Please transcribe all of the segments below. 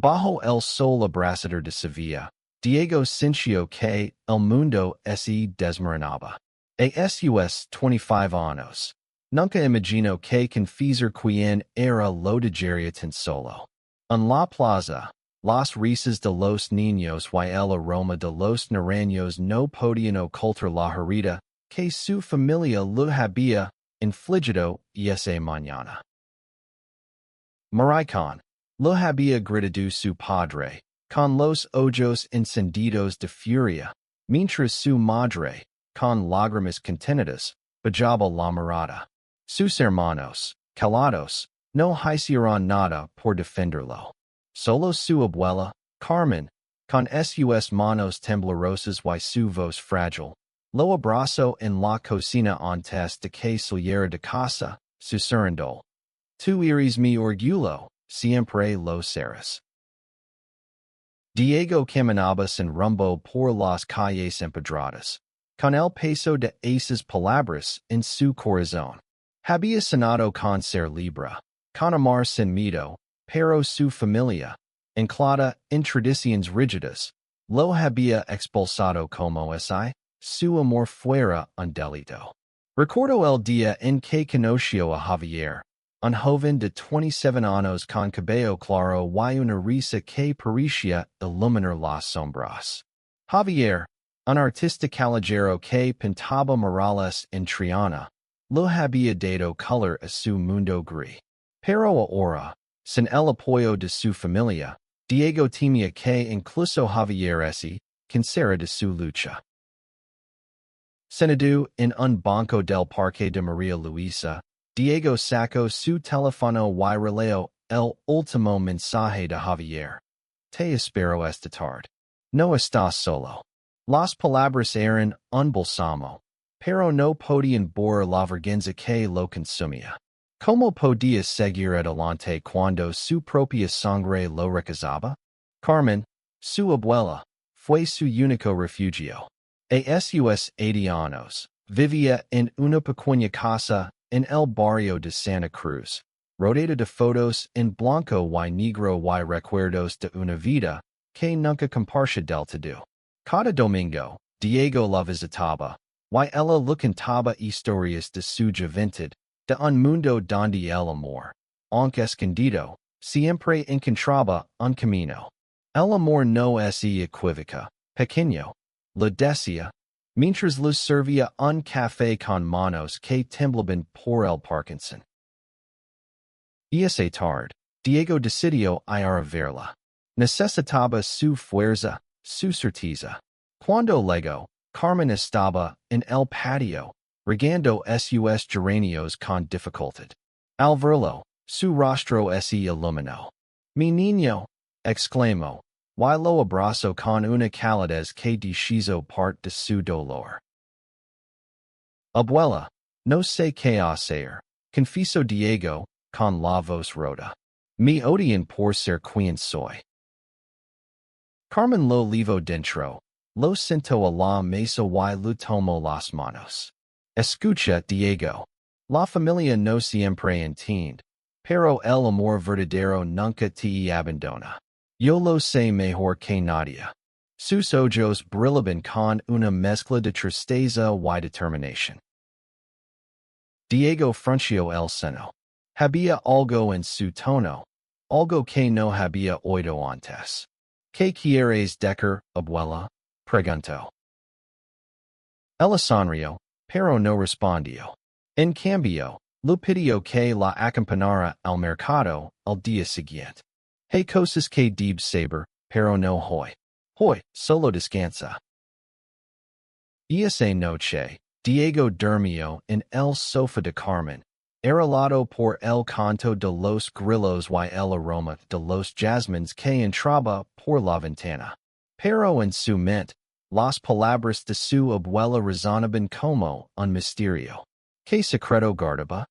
Bajo el sol abrasador de Sevilla, Diego sintió que el mundo se desmoronaba. A sus 25 años. Nunca imagino que confesar quien era lo digeria tan solo. En la plaza, las risas de los niños y el aroma de los naranjos no podían ocultar la herida que su familia le había infligido esa mañana. Maricón, le había gritado su padre, con los ojos encendidos de furia, mientras su madre, con lágrimas contenidas, bajaba la mirada. Sus hermanos, callados, no hicieron nada por defenderlo. Solo su abuela, Carmen, con sus manos temblorosas y su voz frágil, lo abrazó en la cocina antes de que saliera de casa, susurrando: Tú eres mi orgullo, siempre lo serás. Diego caminaba sin rumbo por las calles empedradas, con el peso de esas palabras en su corazón. Había cenado con ser libre, con amar sin miedo, pero su familia, anclada en tradiciones rígidas, lo había expulsado como si su amor fuera un delito. Recuerdo el día en que conoció a Javier, un joven de 27 años con cabello claro y una risa que parecía iluminar las sombras. Javier, un artista callejero que pintaba murales en Triana, lo había dado color a su mundo gris. Pero ahora, sin el apoyo de su familia, Diego temía que incluso Javier se cansara de su lucha. Sentado en un banco del Parque de María Luisa, Diego sacó su teléfono y reveló el último mensaje de Javier. Te espero esta tarde. No estás solo. Las palabras eran un bálsamo, pero no podían borrar la vergüenza que lo consumía. ¿Cómo podía seguir adelante cuando su propia sangre lo rechazaba? Carmen, su abuela, fue su único refugio. A sus 80 años, vivía en una pequeña casa en el barrio de Santa Cruz, rodeada de fotos en blanco y negro y recuerdos de una vida que nunca compartió del todo. Cada domingo, Diego la visitaba, y ella le contaba historias de su juventud, de un mundo donde el amor, aunque escondido, siempre encontraba un camino. El amor no es equívoco, pequeño, lo decía, mientras le servía un café con manos que temblaban por el Parkinson. Esa tarde, Diego decidió ir a verla. Necesitaba su fuerza, su certeza. Cuando llegó, Carmen estaba en el patio, regando sus geranios con dificultad. Al verlo, su rostro se iluminó. Mi niño, exclamó, y lo abrazó con una calidez que deshizo parte de su dolor. Abuela, no sé qué hacer, confesó Diego, con la voz rota. Me odian por ser quien soy. Carmen lo levo dentro, lo sentó a la mesa y le tomó las manos. Escucha, Diego. La familia no siempre entiende, pero el amor verdadero nunca te abandona. Yo lo sé mejor que nadie. Sus ojos brillaban con una mezcla de tristeza y determinación. Diego frunció el ceño. Había algo en su tono, algo que no había oído antes. ¿Qué quieres decir, abuela? Preguntó. Ella sonrió, pero no respondió. En cambio, le pidió que la acompañara al mercado al día siguiente. Hay cosas que debe saber, pero no hoy. Hoy, solo descansa. Esa noche, Diego durmió en el sofá de Carmen, arreglado por el canto de los grillos y el aroma de los jazmines que entraba por la ventana. Pero en su mente, las palabras de su abuela resonaban como un misterio. ¿Qué secreto guardaba?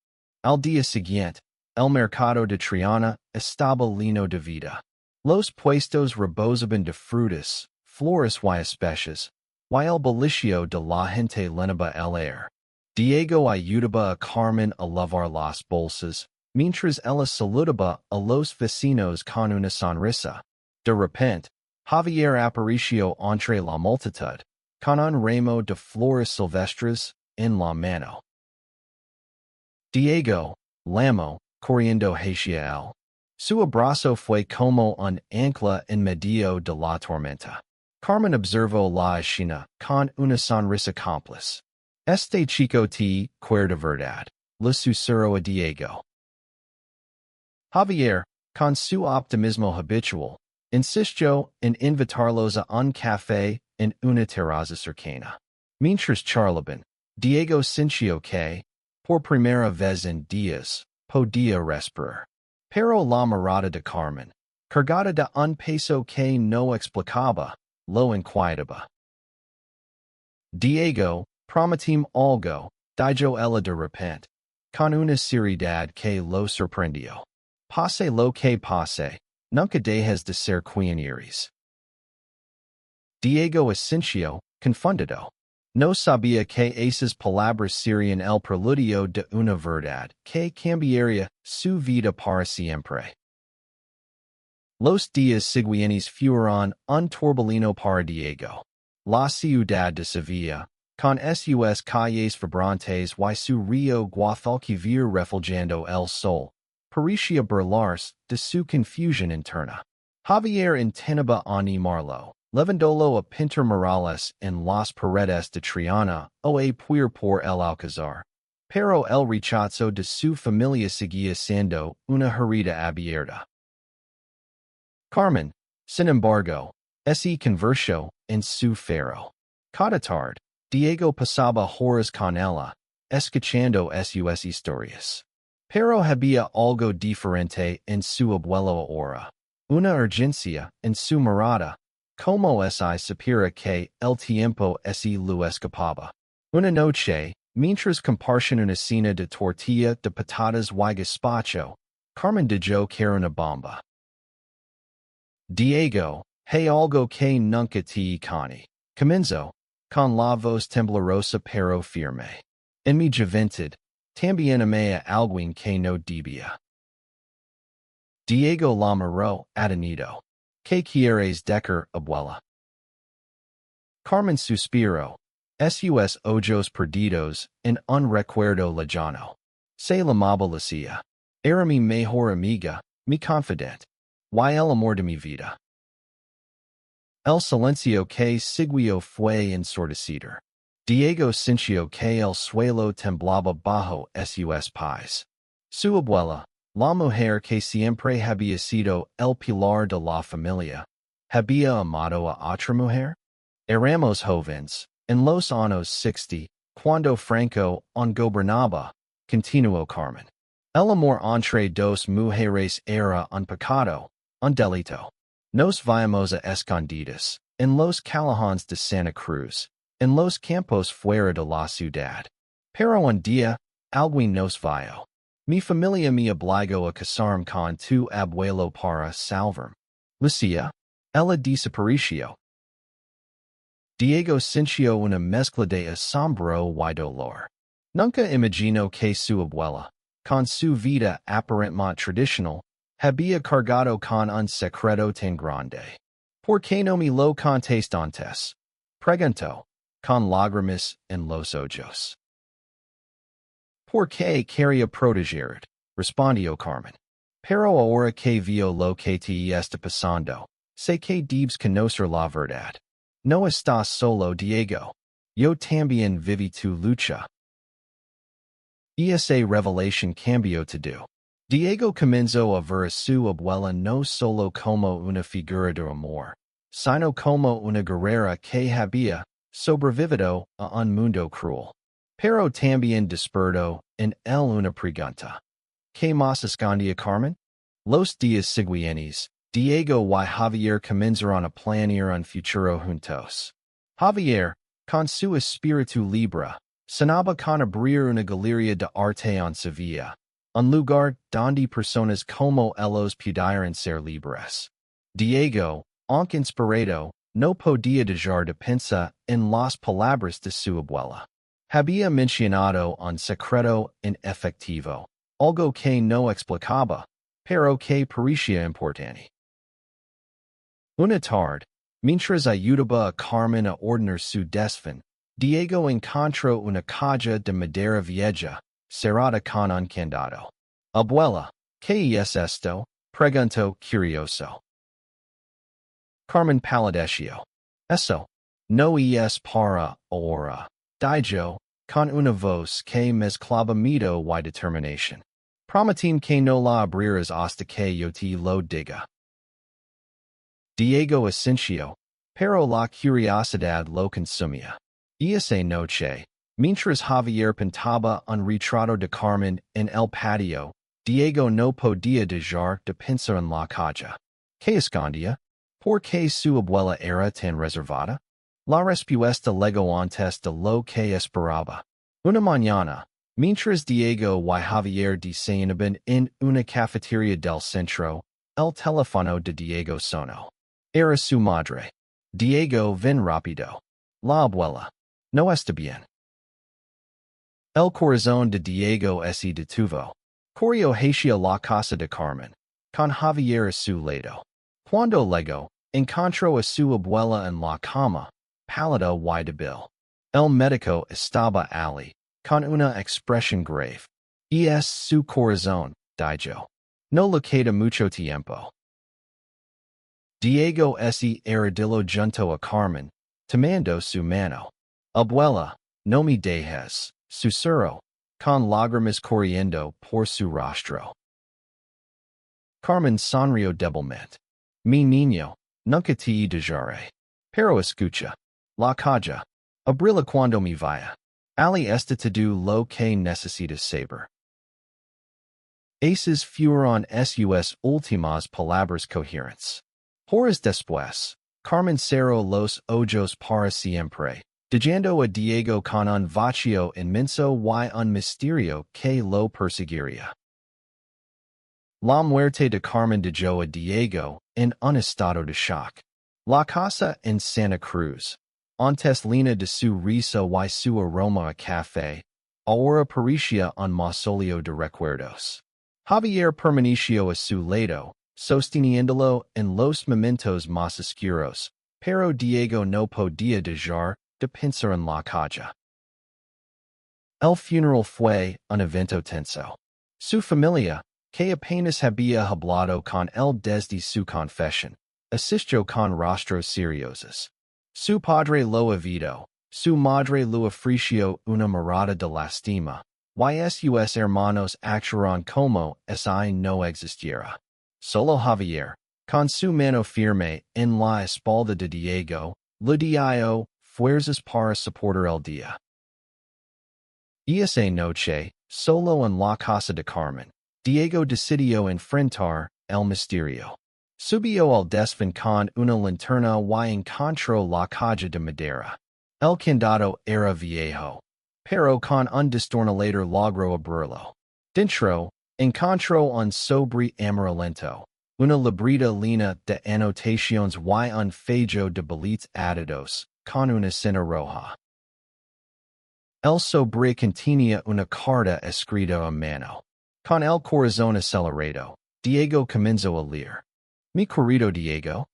Al día siguiente, el mercado de Triana estaba lleno de vida. Los puestos rebosaban de frutas, flores y especies, y el bullicio de la gente llenaba el aire. Diego ayudaba a Carmen a lavar las bolsas, mientras ella saludaba a los vecinos con una sonrisa, De repente, Javier apareció entre la multitud, con un ramo de flores silvestres en la mano. Diego, lamo, corriendo hacia él. Su abrazo fue como un ancla en medio de la tormenta. Carmen observó la escena con una sonrisa cómplice. Este chico te quiere de verdad, le susurró a Diego. Javier, con su optimismo habitual, insistió en invitarlos a un café en una terraza cercana. Mientras charlaban, Diego sintió que, por primera vez en días, podía respirar. Pero la mirada de Carmen, cargada de un peso que no explicaba, lo inquietaba. Diego, prometim algo, dijo ella de repente, con una seriedad que lo sorprendió. Pase lo que pase, nunca dejes de ser quien eres. Diego asintió, confundido. No sabía que esas palabras serían el preludio de una verdad que cambiaría su vida para siempre. Los días siguientes fueron un torbellino para Diego. La ciudad de Sevilla, con sus calles vibrantes y su río Guadalquivir reflejando el sol, parecía burlarse de su confusión interna. Javier intentaba animarlo, llevándolo a pintar murales en las paredes de Triana o a puir por el Alcázar. Pero el rechazo de su familia seguía siendo una herida abierta. Carmen, sin embargo, se convirtió en su faro. Cada tarde, Diego pasaba horas con ella, escuchando sus historias. Pero había algo diferente en su abuela ahora. Una urgencia en su mirada, como si supiera que el tiempo se lo escapaba. Una noche, mientras compartían una cena de tortilla de patatas y gazpacho, Carmen dijo que era una bomba. Diego, hay algo que nunca te conocí. Comenzó, con la voz temblorosa pero firme. En mi juventud, también amé a alguien que no debía. Diego la miró, atenido. ¿Qué quieres decir, abuela? Carmen suspiró. Sus ojos perdidos en un recuerdo lejano. Se llamaba Lucia. Era mi mejor amiga, mi confidente. Y el amor de mi vida. El silencio que siguió fue ensordecido. Diego sintió que el suelo temblaba bajo sus pies. Su abuela, la mujer que siempre había sido el pilar de la familia, ¿había amado a otra mujer? Éramos jóvenes, en los años 60, cuando Franco aún gobernaba, continuó Carmen. El amor entre dos mujeres era un pecado, un delito. Nos vayamos a escondidas, en los callejones de Santa Cruz, en los campos fuera de la ciudad. Pero un día, alguien nos vio. Mi familia me obligó a casarme con tu abuelo para salvarme. Lucia, ella desapareció. Diego sintió una mezcla de asombro y dolor. Nunca imaginó que su abuela, con su vida aparentemente tradicional, había cargado con un secreto tan grande. ¿Por qué no me lo contaste antes? Preguntó, con lágrimas en los ojos. ¿Por qué quería proteger? Respondió Carmen. Pero ahora que vio lo que te está pasando, sé que debes conocer la verdad. No estás solo, Diego. Yo también viví tu lucha. Esa revelación cambió todo. Diego comenzó a ver a su abuela no solo como una figura de amor, sino como una guerrera que había sobrevivido a un mundo cruel. Pero también despertó en él una pregunta. ¿Qué más escondía Carmen? Los días siguientes, Diego y Javier comenzaron a planear un futuro juntos. Javier, con su espíritu libre, sonaba con abrir una galería de arte en Sevilla, un lugar donde personas como ellos pudieran ser libres. Diego, aunque inspirado, no podía dejar de pensar en las palabras de su abuela. Había mencionado un secreto en efectivo, algo que no explicaba, pero que parecía importante. Una tarde, mientras ayudaba a Carmen a ordenar su desfan, Diego encontró una caja de madera vieja, cerrada con un candado. Abuela, ¿qué es esto? Preguntó curioso. Carmen palideció. Eso, no es para ahora, dijo, con una voz que mezclaba miedo y determinación. Prometim que no la abrirás hasta que yo te lo diga. Diego asintió, pero la curiosidad lo consumía. Esa noche, mientras Javier pintaba un retrato de Carmen en el patio, Diego no podía dejar de pensar en la caja. ¿Qué escondía? ¿Por qué su abuela era tan reservada? La respuesta llegó antes de lo que esperaba. Una mañana, mientras Diego y Javier desayunaban en una cafetería del centro, el teléfono de Diego sonó. Era su madre. Diego, ven rápido. La abuela. No está bien. El corazón de Diego se detuvo. Corrió hacia la casa de Carmen, con Javier a su lado. Cuando llegó, encontró a su abuela en la cama, pálida y débil. El médico estaba allí, con una expresión grave. Y es su corazón, dijo. No le queda mucho tiempo. Diego se arrodilló junto a Carmen, tomando su mano. Abuela, no me dejes, susurró, con lágrimas corriendo por su rostro. Carmen sonrió débilmente. Mi niño, nunca te dejaré. Pero escucha. La caja. Abrila cuando me vaya. Ali está todo lo que necesitas saber. Esas fueron sus últimas palabras coherentes. Horas después, Carmen cerró los ojos para siempre, dejando a Diego con un vacío inmenso y un misterio que lo perseguiría. La muerte de Carmen dejó a Diego en un estado de shock. La casa en Santa Cruz, antes llena de su risa y su aroma a café, ahora parecía un mausoleo de recuerdos. Javier permaneció a su lado, sosteniéndolo en los momentos más oscuros, pero Diego no podía dejar de pensar en la caja. El funeral fue un evento tenso. Su familia, que apenas había hablado con él desde su confesión, asistió con rostros seriosos. Su padre lo evitó, su madre lo ofreció una mirada de lástima, y sus hermanos actuaron como si no existiera. Solo Javier, con su mano firme en la espalda de Diego, le dio fuerzas para soportar el día. Esa noche, solo en la casa de Carmen, Diego decidió enfrentar el misterio. Subió al desván con una linterna y encontró la caja de madera. El candado era viejo, pero con un destornillador logró abrirlo. Dentro, encontró un sobre amarillento, una libreta llena de anotaciones y un fajo de billetes atados, con una cinta roja. El sobre contenía una carta escrita a mano. Con el corazón acelerado, Diego comenzó a leer. Mi querido Diego,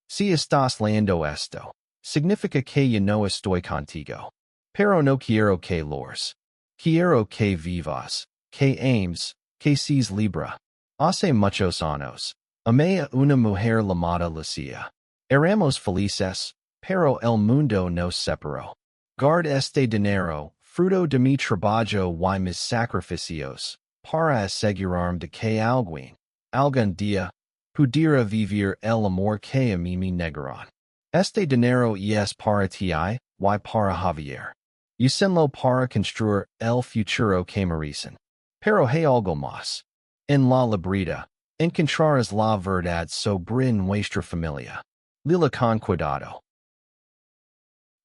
si estás leyendo esto, significa que yo no estoy contigo. Pero no quiero que lores. Quiero que vivas, que ames, que seas libre. Hace muchos años, amé a una mujer llamada Lucia. Éramos felices, pero el mundo nos separó. Guard este dinero, fruto de mi trabajo y mis sacrificios, para asegurarme de que algún día, pudiera vivir el amor que a mí me negaron. Este dinero es para ti y para Javier. Usenlo para construir el futuro que merecen. Pero hay algo más. En la libreta, encontrarás la verdad sobre nuestra familia. Lila con cuidado.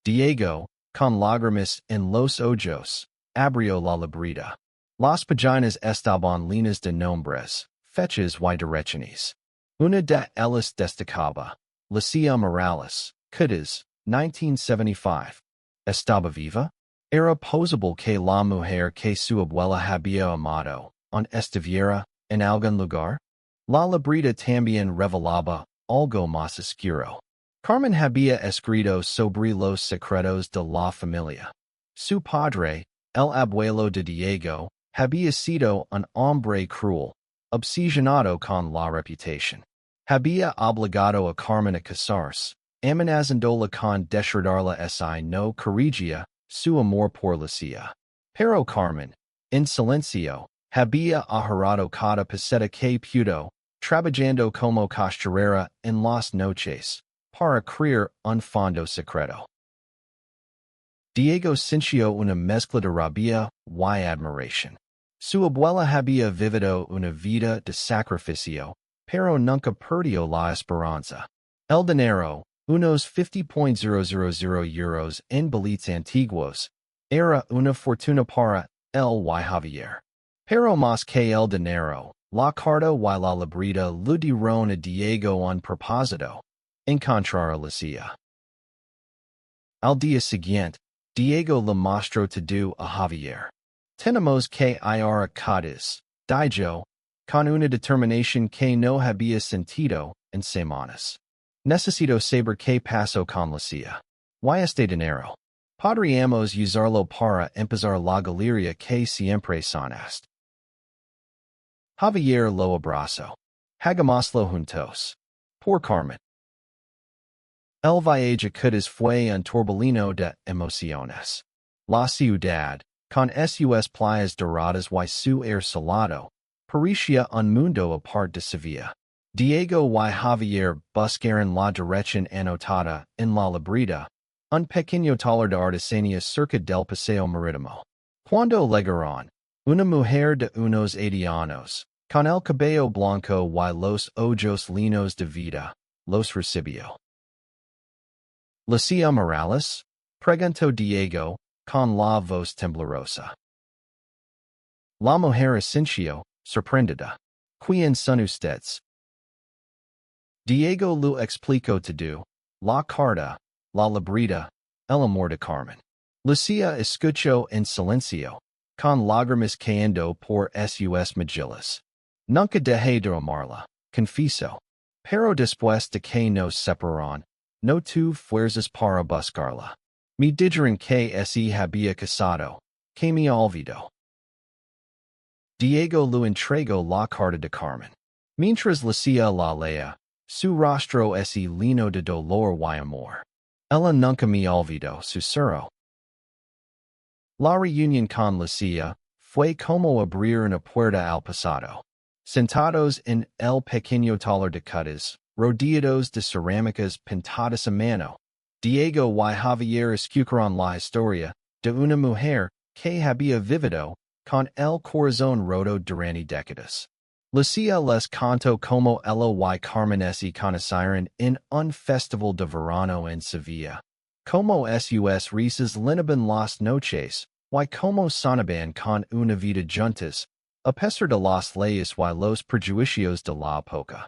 Diego, con lágrimas en los ojos, abrió la libreta. Las páginas estaban llenas de nombres, fechas y direcciones. Una de ellas destacaba, Lucia Morales, Cudas, 1975. ¿Estaba viva? ¿Era posible que la mujer que su abuela había amado, estuviera en algún lugar? La libreta también revelaba algo más oscuro. Carmen había escrito sobre los secretos de la familia. Su padre, el abuelo de Diego, había sido un hombre cruel, obsesionado con la reputación. Había obligado a Carmen a casarse, amenazándola con desterrarla si no corregía su amor por Lucia. Pero Carmen, en silencio, había ahorrado cada peseta que pudo, trabajando como costurera en las noches, para crear un fondo secreto. Diego sintió una mezcla de rabia y admiración. Su abuela había vivido una vida de sacrificio, pero nunca perdió la esperanza. El dinero, unos 50,000 euros en billetes antiguos, era una fortuna para él y Javier. Pero más que el dinero, la carta y la libreta le dieron a Diego un propósito: encontrar a Lucia. Al día siguiente, Diego le mostró todo a Javier. Tenemos que ir a Cádiz, dijo, con una determinación que no había sentido en semanas. Necesito saber qué pasó con Lucia. Y este dinero. Podríamos usarlo para empezar la galería que siempre sonaste. Javier lo abrazó. Hagámoslo juntos. Por Carmen. El viaje a Cádiz fue un torbellino de emociones. La ciudad, con sus playas doradas y su aire salado, parecía un mundo aparte de Sevilla. Diego y Javier buscaron la dirección anotada en la libreta, un pequeño taller de artesanía cerca del paseo marítimo. Cuando llegaron, una mujer de unos 80 años, con el cabello blanco y los ojos llenos de vida, los recibió. ¿Lucia Morales? Preguntó Diego, con la voz temblorosa. La mujer asintió, sorprendida. ¿Quién son ustedes? Diego lo explicó todo: la carta, la libreta, el amor de Carmen. Lucia escuchó en silencio, con lágrimas cayendo por sus mejillas. Nunca dejé de amarla, confesó. Pero después de que nos separaron, no tuve fuerzas para buscarla. Me dijeron que se había casado, que me olvidó. Diego le entregó la carta de Carmen. Mientras Lucia la leía, su rostro se llenó de dolor y amor. Ella nunca me olvidó, susurró. La reunión con Lucia fue como abrir una puerta al pasado. Sentados en el pequeño taller de Cádiz, rodeados de cerámicas pintadas a mano, Diego y Javier escucharon la historia de una mujer que había vivido con el corazón roto durante décadas. Lucia les contó como ella y Carmen se conocieron en un festival de verano en Sevilla, como sus risas llenaban las noches, y como sonaban con una vida juntas, a pesar de las leyes y los prejuicios de la época.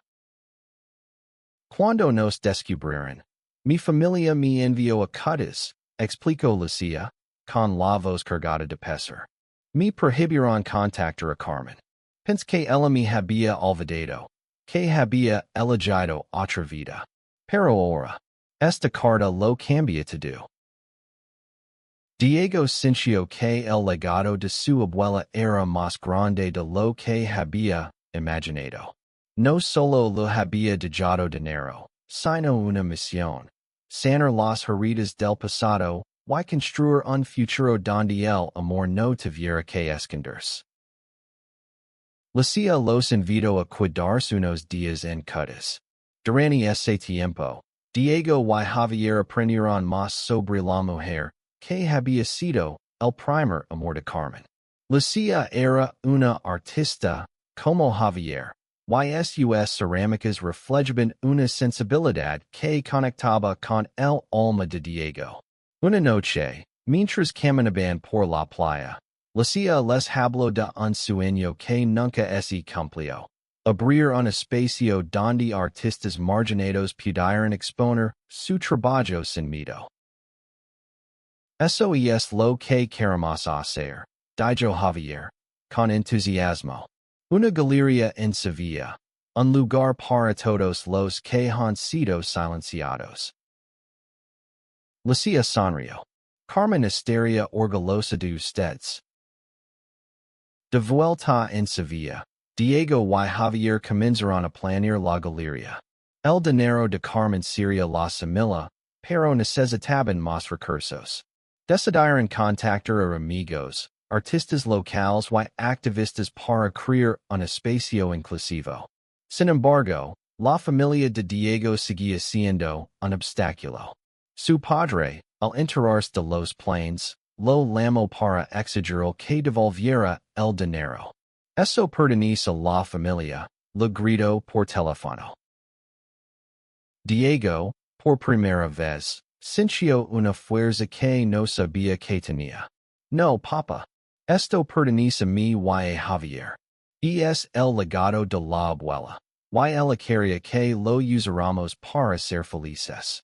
Cuando nos descubrieron, mi familia me envió a Cádiz, explicó Lucia, con la voz cargada de pesar. Me prohibieron contactar a Carmen. Pensé que ella me había olvidado, que había elegido otra vida. Pero ahora, esta carta lo cambia todo. Diego sintió que el legado de su abuela era más grande de lo que había imaginado. No solo le había dejado dinero, sino una misión: sanar las heridas del pasado y construir un futuro donde el amor no tuviera que esconderse. Lucia los invitó a quedarse unos días en Cádiz. Durante ese tiempo, Diego y Javier aprendieron más sobre la mujer que había sido el primer amor de Carmen. Lucia era una artista, como Javier, y sus cerámicas reflejaban una sensibilidad que conectaba con el alma de Diego. Una noche, mientras caminaban por la playa, Lucia les habló de un sueño que nunca se cumplió: abrir un espacio donde artistas marginados pudieran exponer su trabajo sin miedo. Eso es lo que queremos hacer, dijo Javier, con entusiasmo. Una galería en Sevilla. un lugar para todos los que han sido silenciados. Lucia Sanrio. Carmen Esteria orgullosa de ustedes. De vuelta en Sevilla, Diego y Javier comenzaron a planear la galería. El dinero de Carmen sería la semilla, pero necesitaban más recursos. Decidieron contactar a amigos, artistas locales y activistas para crear un espacio inclusivo. Sin embargo, la familia de Diego seguía siendo un obstáculo. Su padre, al enterarse de los planes, lo llamó para exigir que devolviera el dinero. Eso pertenece a la familia, le gritó por teléfono. Diego, por primera vez, sintió una fuerza que no sabía que tenía. No, papá. Esto pertenece a mí y a Javier. Es el legado de la abuela. Y ella quería que lo usáramos para ser felices.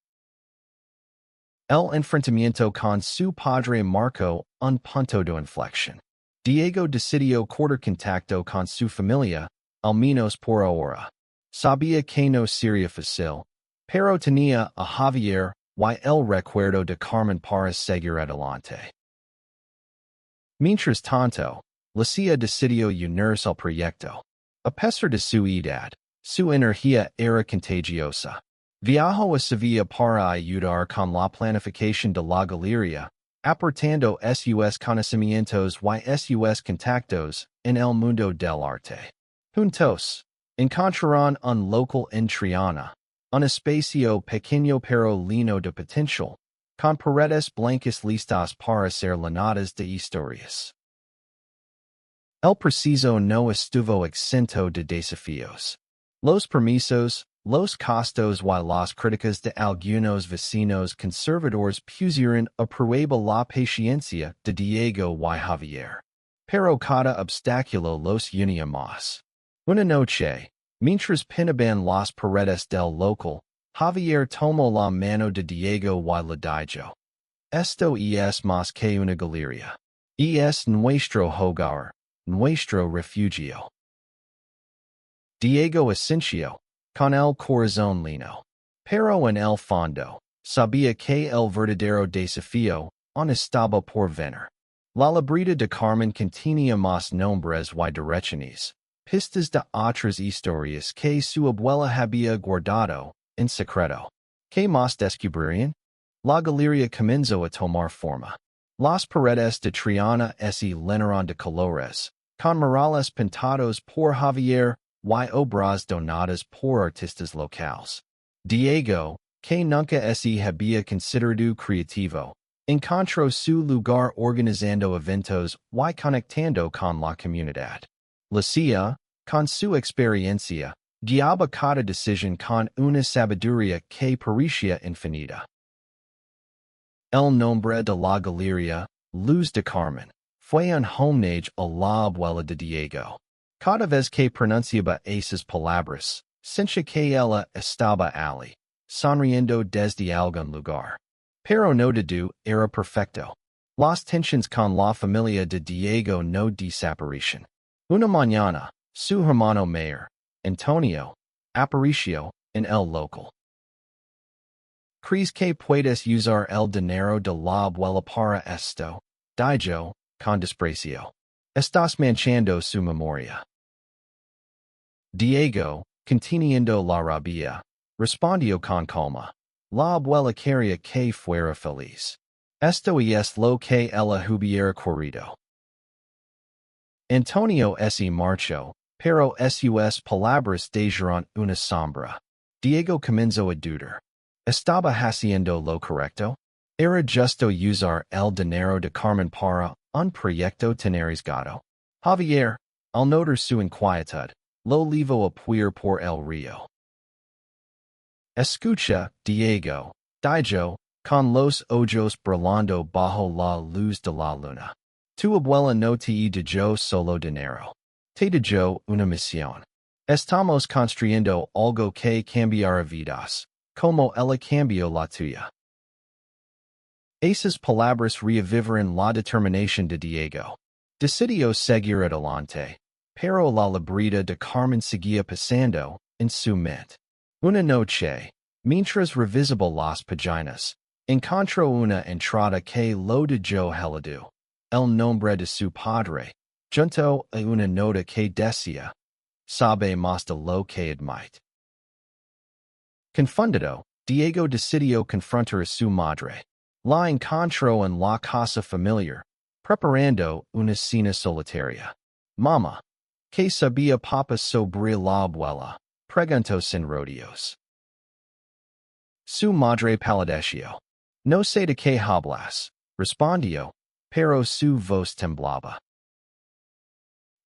El enfrentamiento con su padre marcó un punto de inflexión. Diego decidió cortar contacto con su familia, al menos por ahora. Sabía que no sería fácil, pero tenía a Javier y el recuerdo de Carmen para seguir adelante. Mientras tanto, Lucia decidió unirse al proyecto. A pesar de su edad, su energía era contagiosa. Viajó a Sevilla para ayudar con la planificación de la galería, aportando sus conocimientos y sus contactos en el mundo del arte. Juntos, encontraron un local en Triana, un espacio pequeño pero lleno de potencial, con paredes blancas listas para ser llenadas de historias. El proceso no estuvo exento de desafíos. Los permisos, los costos y las críticas de algunos vecinos conservadores pusieron a prueba la paciencia de Diego y Javier. Pero cada obstáculo los unía más. Una noche, mientras pintaban las paredes del local, Javier tomó la mano de Diego y le dijo: Esto es más que una galería. Es nuestro hogar, nuestro refugio. Diego asintió, con el corazón lleno. Pero en el fondo, sabía que el verdadero desafío aún estaba por venir. La libreta de Carmen contenía más nombres y direcciones, pistas de otras historias que su abuela había guardado en secreto. ¿Qué más descubrirían? La galería comenzó a tomar forma. Las paredes de Triana se llenaron de colores, con murales pintados por Javier y obras donadas por artistas locales. Diego, que nunca se había considerado creativo, encontró su lugar organizando eventos y conectando con la comunidad. Lucia, con su experiencia, guiaba cada decisión con una sabiduría que parecía infinita. El nombre de la galería, Luz de Carmen, fue un homenaje a la abuela de Diego. Cada vez que pronunciaba esas palabras, sentía que ella estaba allí, sonriendo desde algún lugar. Pero no todo era perfecto. Las tensiones con la familia de Diego no desaparecieron. Una mañana, su hermano mayor, Antonio, apareció en el local. ¿Crees que puedes usar el dinero de la abuela para esto? Dijo, con desprecio. Estás manchando su memoria. Diego, conteniendo la rabia, respondió con calma. La abuela quería que fuera feliz. Esto es lo que ella hubiera querido. Antonio se marchó, pero sus palabras dejaron una sombra. Diego comenzó a dudar. ¿Estaba haciendo lo correcto? ¿Era justo usar el dinero de Carmen para un proyecto tan arriesgado? Javier, al notar su inquietud, lo llevó a puir por el río. Escucha, Diego, dijo, con los ojos brillando bajo la luz de la luna. Tu abuela no te dio solo dinero. Te dio una misión. Estamos construyendo algo que cambiará vidas, como ella cambió la tuya. Esas palabras reavivaron la determinación de Diego. Decidió seguir adelante. pero la librita de Carmen seguía pasando en su mente. Una noche, mientras revisaba las páginas, encontró una entrada que lo dejó helado. El nombre de su padre, junto a una nota que decía, sabe más de lo que admite. Confundido, Diego decidió confrontar a su madre. La encontró en la casa familiar, preparando una cena solitaria. Mamá, ¿qué sabía papá sobre la abuela? Preguntó sin rodeos. Su madre palideció. No sé de qué hablas, respondió, pero su voz temblaba.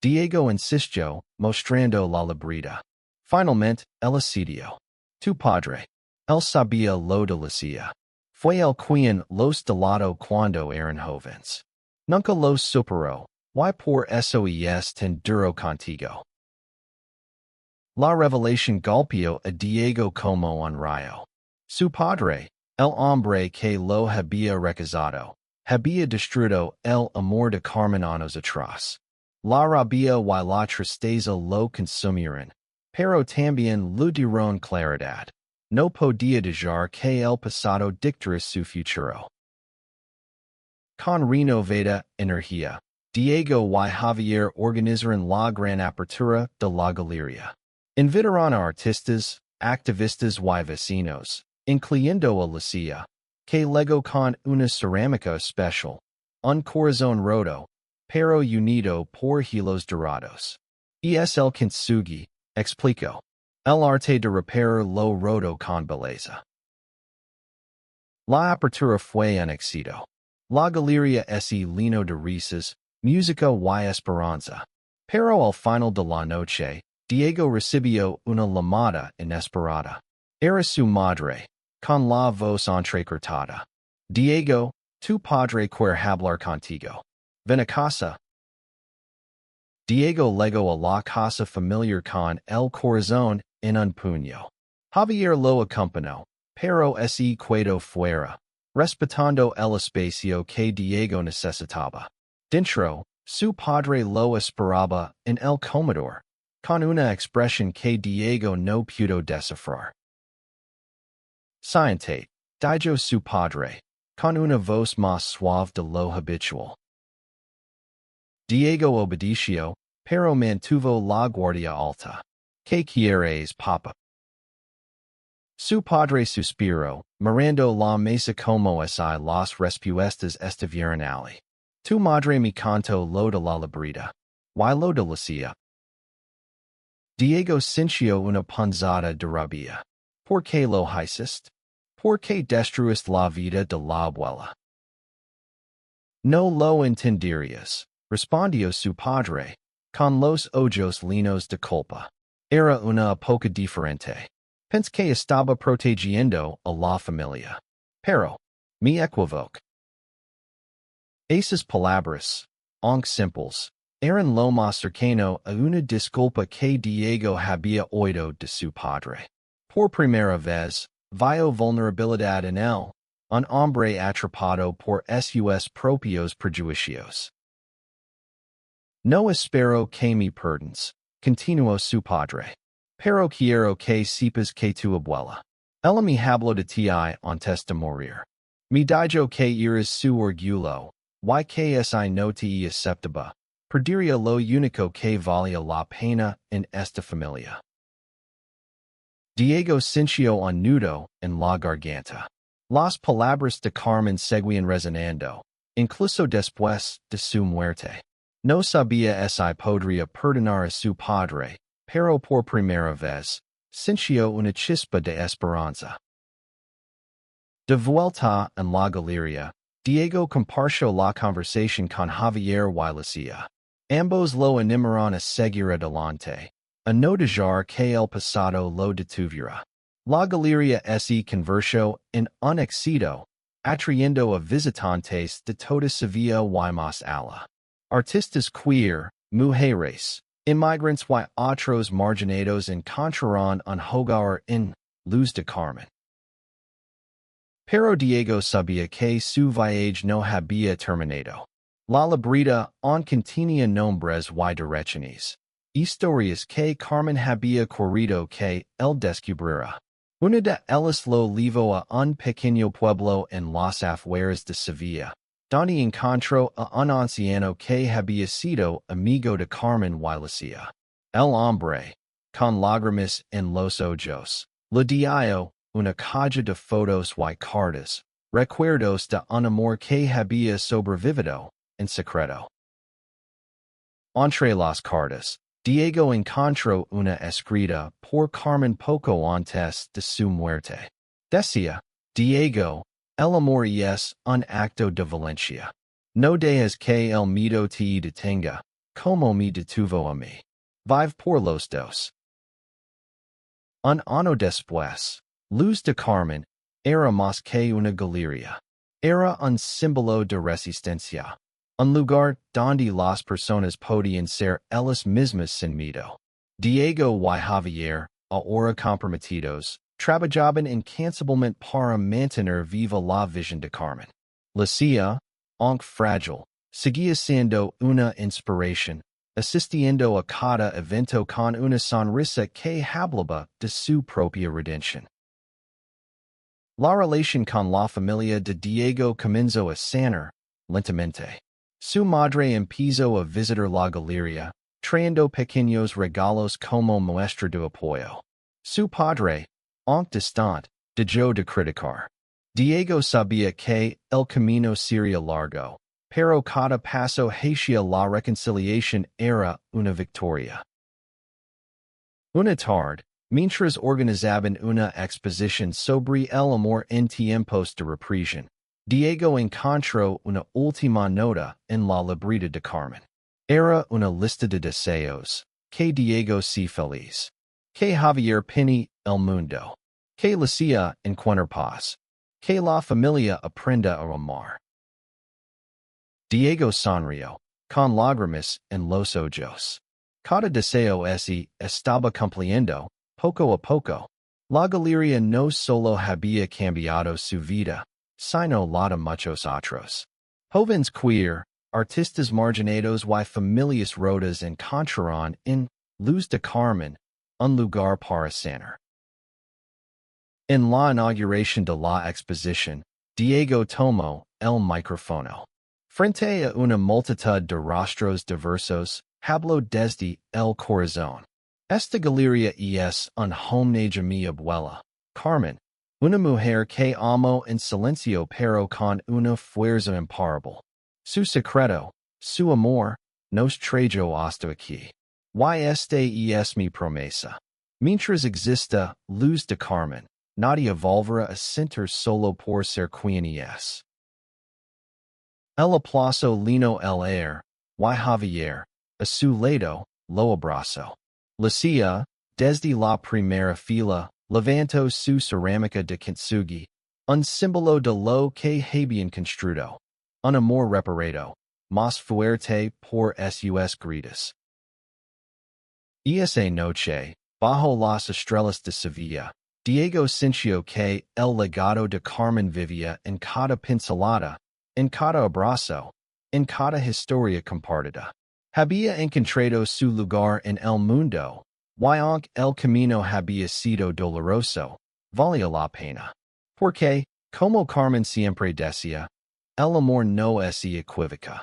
Diego insistió, mostrando la libreta. Finalmente, el decidió. Tu padre. Él sabía lo de Lucia. Fue el quien los delató cuando eran jóvenes. Nunca los superó. Y por eso es tan duro contigo. La revelación golpeó a Diego como un rayo. Su padre, el hombre que lo había rechazado, había destruido el amor de Carmen años atrás. La rabia y la tristeza lo consumieron, pero también lo dieron claridad. No podía dejar que el pasado dictara su futuro. Con renovada energía, Diego y Javier organizaron la gran apertura de la galería. Invitaron a artistas, activistas y vecinos, incluyendo a Lucia, que legó con una cerámica especial, un corazón roto, pero unido por hilos dorados. Es el kintsugi, explicó. El arte de reparar lo roto con belleza. La apertura fue un éxito. La galería es lleno de risas, música y esperanza. Pero al final de la noche, Diego recibió una llamada inesperada. Era su madre, con la voz entrecortada. Diego, tu padre quiere hablar contigo. Ven a casa. Diego llegó a la casa familiar con el corazón en un puño. Javier lo acompañó, pero se quedó fuera, respetando el espacio que Diego necesitaba. Dentro, su padre lo esperaba en el comedor, con una expresión que Diego no pudo descifrar. Siéntate, dijo su padre, con una voz más suave de lo habitual. Diego obedeció, pero mantuvo la guardia alta. ¿Qué quieres, papá? Su padre suspiró, mirando la mesa como si las respuestas estuvieran allí. Tu madre me contó lo de la libreta. ¿Y lo de Lucia? Diego sintió una punzada de rabia. ¿Por qué lo hiciste? ¿Por qué destruiste la vida de la abuela? No lo entenderías, respondió su padre, con los ojos llenos de culpa. Era una época diferente. Pensé que estaba protegiendo a la familia. Pero, me equivoco. Esas palabras, aunque simples, eran lo más cercano a una disculpa que Diego había oído de su padre. Por primera vez, vio vulnerabilidad en él, un hombre atrapado por sus propios prejuicios. No espero que me perdones, continuó su padre. Pero quiero que sepas que tu abuela. Ella me habló de ti antes de morir. Me dijo que eres su orgullo, y que no te aceptaba. Perdería lo único que valía la pena en esta familia. Diego sintió un nudo en la garganta. Las palabras de Carmen seguían resonando, incluso después de su muerte. No sabía si podría perdonar a su padre, pero por primera vez, sintió una chispa de esperanza. De vuelta en la galería, Diego compartió la conversación con Javier y Lucia. Ambos lo animaron a seguir adelante, a no dejar que el pasado lo detuviera. La galería se convirtió en un éxito, atrayendo a visitantes de toda Sevilla y más allá. Artistas queer, mujeres, inmigrantes y otros marginados encontraron un hogar en Luz de Carmen. Pero Diego sabía que su viaje no había terminado. La libreta aún contenía nombres y direcciones. Historias que Carmen había corrido que el descubriera. Una de ellas lo llevó a un pequeño pueblo en las afueras de Sevilla, donde encontró a un anciano que había sido amigo de Carmen y Lucia. El hombre, con lágrimas en los ojos, le dio una caja de fotos y cartas, recuerdos de un amor que había sobrevivido en secreto. Entre las cartas, Diego encontró una escrita por Carmen poco antes de su muerte. Decía, Diego, el amor es un acto de violencia. No dejes que el miedo te detenga, como me detuvo a mí. Vive por los dos. Un año después, Luz de Carmen era más que una galería. Era un símbolo de resistencia. Un lugar donde las personas podían ser ellas mismas sin miedo. Diego y Javier, ahora comprometidos, trabajaban incansablemente para mantener viva la visión de Carmen. Lucia, aunque frágil, seguía siendo una inspiración, asistiendo a cada evento con una sonrisa que hablaba de su propia redención. La relación con la familia de Diego comenzó a sanar, lentamente. Su madre empezó a visitar la galería, trayendo pequeños regalos como muestra de apoyo. Su padre, aunque distante, dejó de criticar. Diego sabía que el camino sería largo, pero cada paso hacia la reconciliación era una victoria. Una tarde, mientras organizaban una exposición sobre el amor en tiempos de represión, Diego encontró una última nota en la libreta de Carmen. Era una lista de deseos, que Diego sea feliz, que Javier pine el mundo, que Lucia encuentre paz, que la familia aprenda a amar. Diego sonrió, con lágrimas en los ojos. Cada deseo ese estaba cumpliendo, poco a poco. La galería no solo había cambiado su vida, sino la de muchos otros. Jóvenes queer, artistas marginados y familias rotas encontraron en Luz de Carmen un lugar para sanar. En la inauguración de la exposición, Diego tomó el micrófono. Frente a una multitud de rostros diversos, habló desde el corazón. Esta galería es un homenaje a mi abuela, Carmen, una mujer que amo en silencio pero con una fuerza imparable. Su secreto, su amor, nos trajo hasta aquí. Y este es mi promesa. Mientras exista Luz de Carmen, nadie volverá a sentir solo por ser quien es. El aplauso lino el aire, y Javier, a su lado, lo abrazó. Lucia, desde la primera fila, levantó su cerámica de kintsugi, un símbolo de lo que habían construido. Un amor reparado, más fuerte por sus gritos. Esa noche, bajo las estrellas de Sevilla, Diego sintió que el legado de Carmen vivía en cada pincelada, en cada abrazo, en cada historia compartida. Había encontrado su lugar en el mundo, y aunque el camino había sido doloroso, valía la pena. Porque, como Carmen siempre decía, el amor no es equívoco.